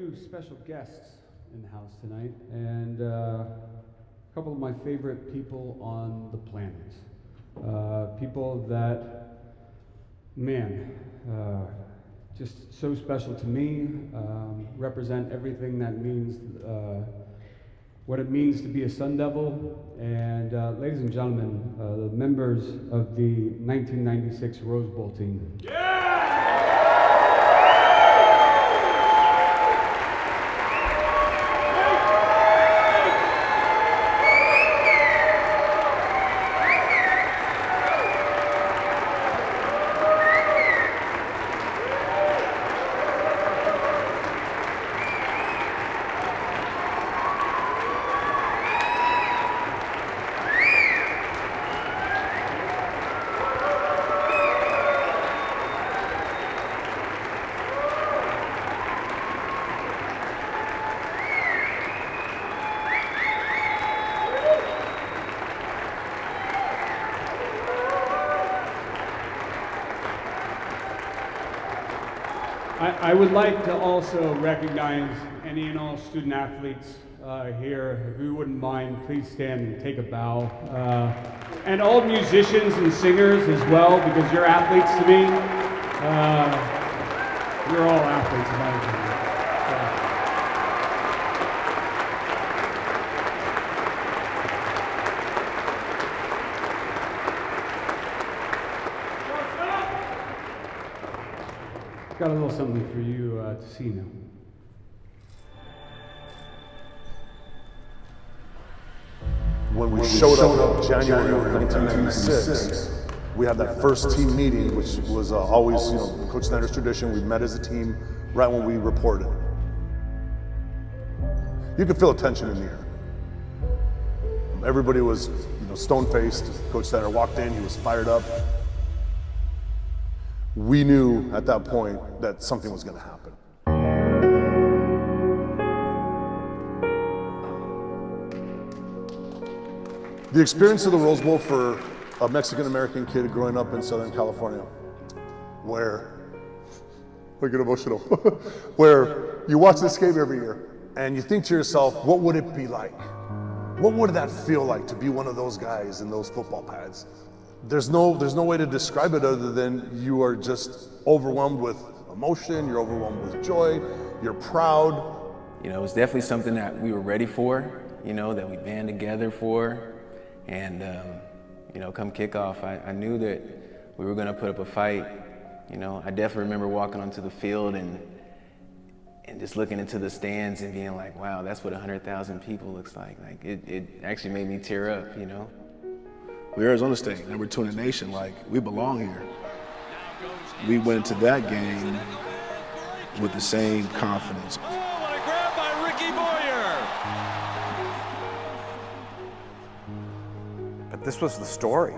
few special guests in the house tonight, and a couple of my favorite people on the planet. People that, man, just so special to me, represent everything that means, what it means to be a Sun Devil. And ladies and gentlemen, the members of the 1996 Rosebowl team. Yeah! I would like to also recognize any and all student athletes here. If you wouldn't mind, please stand and take a bow. And all musicians and singers as well, because you're athletes to me. You're all athletes, in my opinion. Got a little something for you to see now. When we showed up in January of 1996, we had that first team meeting, which was always, Coach Snyder's tradition. We met as a team right when we reported. You could feel a tension in the air. Everybody was, stone-faced. Coach Snyder walked in, he was fired up. We knew at that point that something was going to happen. The experience of the Rose Bowl for a Mexican-American kid growing up in Southern California, where, I get emotional, where you watch this game every year and you think to yourself, what would it be like? What would that feel like to be one of those guys in those football pads? There's no way to describe it other than you are just overwhelmed with emotion, you're overwhelmed with joy, you're proud. It was definitely something that we were ready for, that we band together for. And, come kickoff, I knew that we were gonna put up a fight. I definitely remember walking onto the field and just looking into the stands and being like, wow, that's what 100,000 people looks like. Like, it actually made me tear up, We're Arizona State, and we're to the nation, like, we belong here. We went into that game with the same confidence. Oh, what a grab by Ricky Boyer! But this was the story.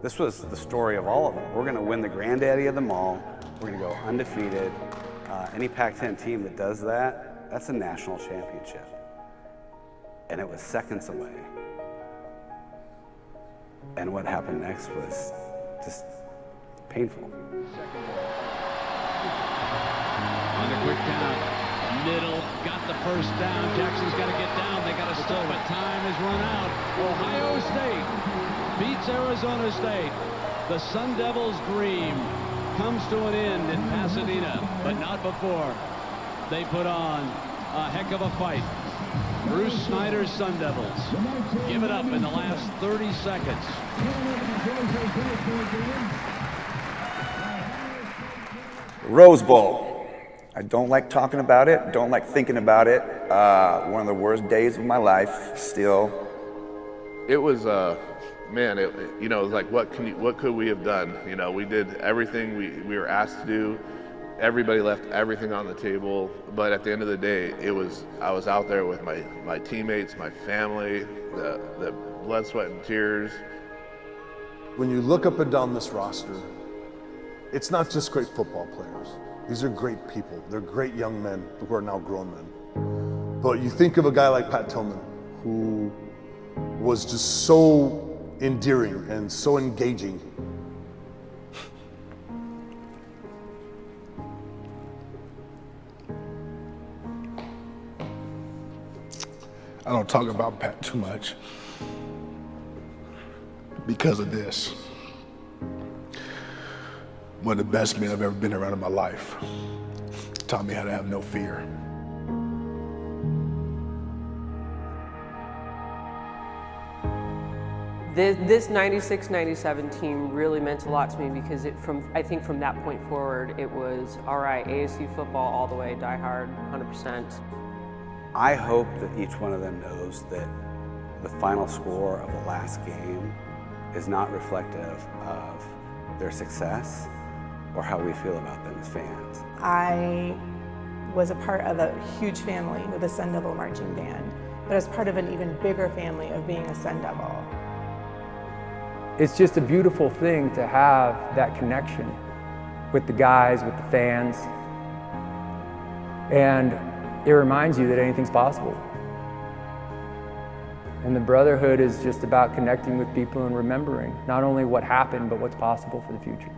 This was the story of all of them. We're gonna win the granddaddy of them all. We're gonna go undefeated. Any Pac-10 team that does that, that's a national championship. And it was seconds away. And what happened next was just painful. On the quick down, middle, got the first down. Jackson's got to get down. They got to stop it. Time has run out. Ohio State beats Arizona State. The Sun Devils' dream comes to an end in Pasadena, but not before they put on a heck of a fight. Bruce Snyder's Sun Devils give it up in the last 30 seconds. Rose Bowl. I don't like talking about it, don't like thinking about it. One of the worst days of my life, still. It was, man, it was like, what could we have done? We did everything we were asked to do. Everybody left everything on the table, but at the end of the day, I was out there with my teammates, my family, the blood, sweat, and tears. When you look up and down this roster, it's not just great football players. These are great people. They're great young men who are now grown men. But you think of a guy like Pat Tillman, who was just so endearing and so engaging. I don't talk about Pat too much because of this. One of the best men I've ever been around in my life. Taught me how to have no fear. This 96-97 team really meant a lot to me because I think from that point forward, it was, all right, ASU football all the way, die hard, 100%. I hope that each one of them knows that the final score of the last game is not reflective of their success or how we feel about them as fans. I was a part of a huge family with a Sun Devil marching band, but as part of an even bigger family of being a Sun Devil. It's just a beautiful thing to have that connection with the guys, with the fans, and it reminds you that anything's possible. And the brotherhood is just about connecting with people and remembering not only what happened, but what's possible for the future.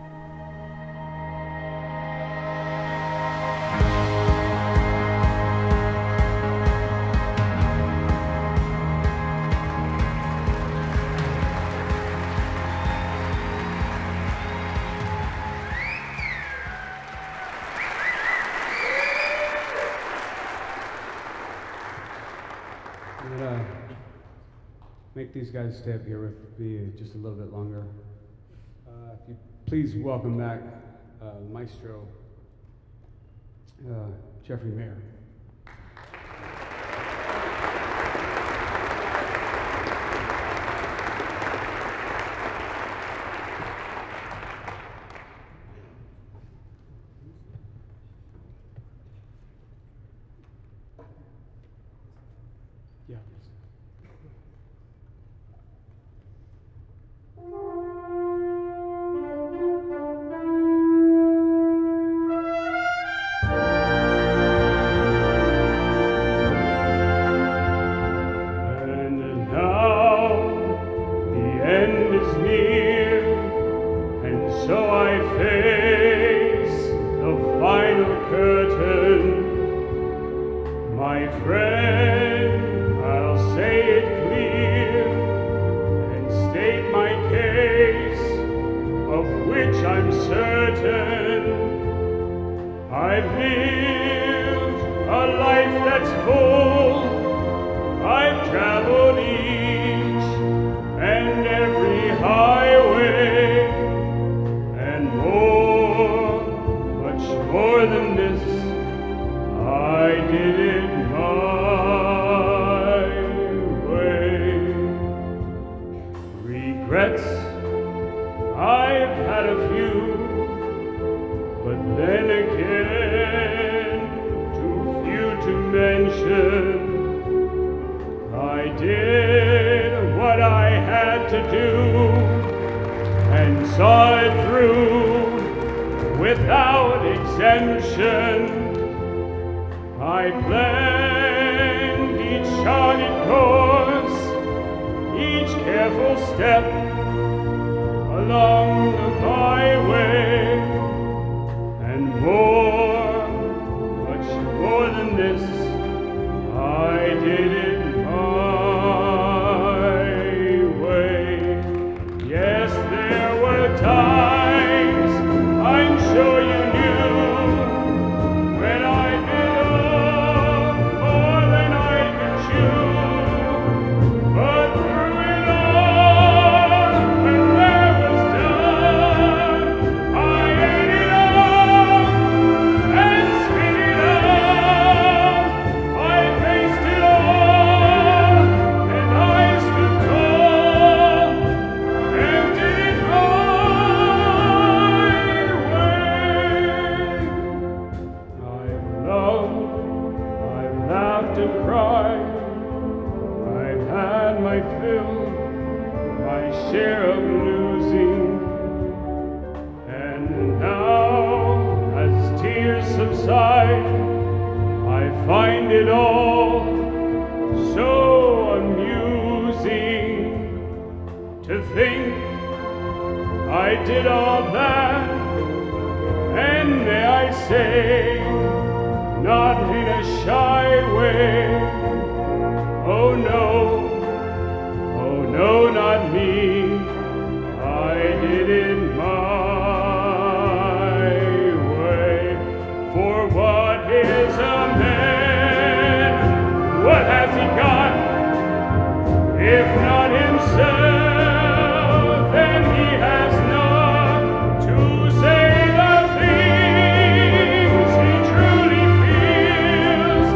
I'm gonna make these guys stay up here with me just a little bit longer. If you please welcome back Maestro Jeffery Meyer. Yeah. And now the end is near, and so I face the final curtain. My friend, I'll say it clear and state my case, of which I'm certain. I've lived a life that's full. I've traveled each and every highway, and more, much more than this, I did it my way. Regrets, I've had a few, but then again, too few to mention. I did what I had to do and saw it through without exemption. I planned each charted course, each careful step along the byway, and more, much more than this, I did it my way. Yes, there were times, I'm sure you knew, when I bit off more than I could chew. But through it all, when that was done, I ate it up and spit it out. I faced it all, and I stood tall and did it my way. I've loved, I've laughed and cried, I've had my fill, my share of losing, and now, as tears subside, I find it all so amusing to think I did all that, and may I say, not in a shy way. Oh, Oh no, oh no, not me. I did it my way. For what is a man? What has he got? If not himself, then he has not to say the things he truly feels,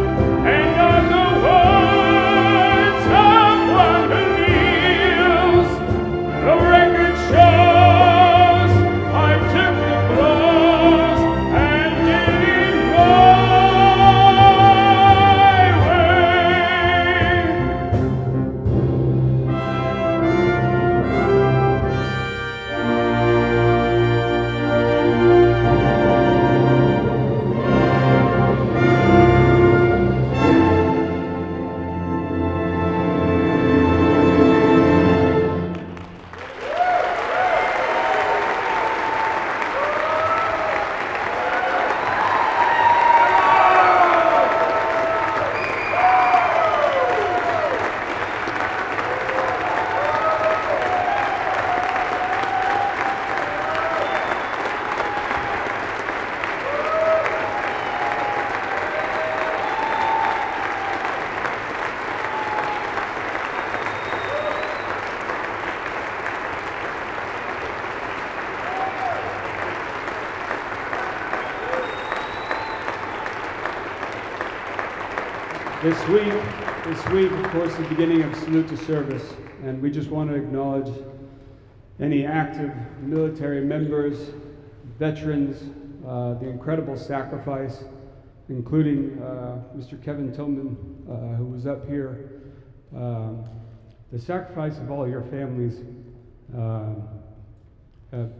and not the words of one who kneels. The record shows I took the blows and did it This week, of course, is the beginning of Salute to Service, and we just want to acknowledge any active military members, veterans, the incredible sacrifice, including Mr. Kevin Tillman, who was up here, the sacrifice of all your families.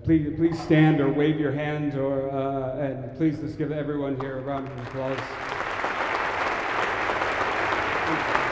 Please stand or wave your hands, and please let's give everyone here a round of applause. Thank you.